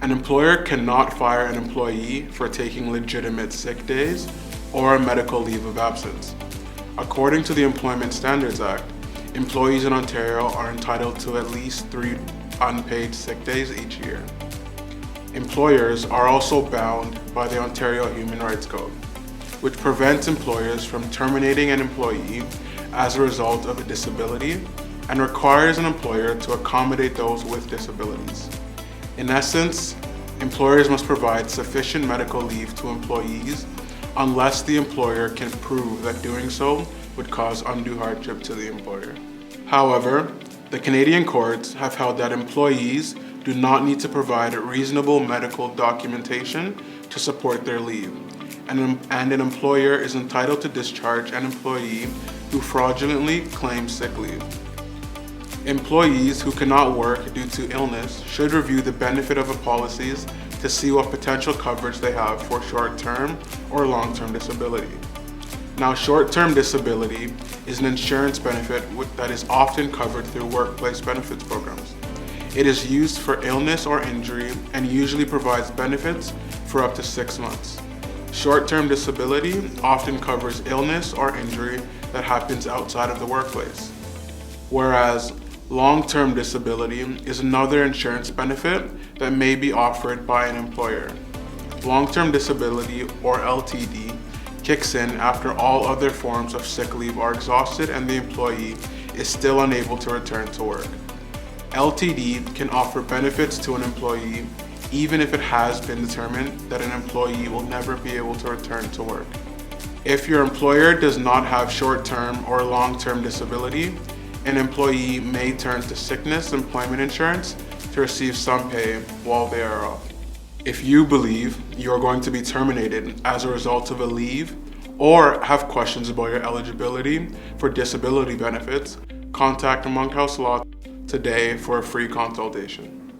An employer cannot fire an employee for taking legitimate sick days or a medical leave of absence. According to the Employment Standards Act, employees in Ontario are entitled to at least 3 unpaid sick days each year. Employers are also bound by the Ontario Human Rights Code, which prevents employers from terminating an employee as a result of a disability and requires an employer to accommodate those with disabilities. In essence, employers must provide sufficient medical leave to employees unless the employer can prove that doing so would cause undue hardship to the employer. However, the Canadian courts have held that employees do not need to provide reasonable medical documentation to support their leave, and an employer is entitled to discharge an employee who fraudulently claims sick leave. Employees who cannot work due to illness should review the benefit of the policies to see what potential coverage they have for short-term or long-term disability. Now, short-term disability is an insurance benefit that is often covered through workplace benefits programs. It is used for illness or injury and usually provides benefits for up to 6 months. Short-term disability often covers illness or injury that happens outside of the workplace, whereas long-term disability is another insurance benefit that may be offered by an employer. Long-term disability, or LTD, kicks in after all other forms of sick leave are exhausted and the employee is still unable to return to work. LTD can offer benefits to an employee even if it has been determined that an employee will never be able to return to work. If your employer does not have short-term or long-term disability, an employee may turn to sickness employment insurance to receive some pay while they are off. If you believe you are going to be terminated as a result of a leave or have questions about your eligibility for disability benefits, contact Monkhouse Law today for a free consultation.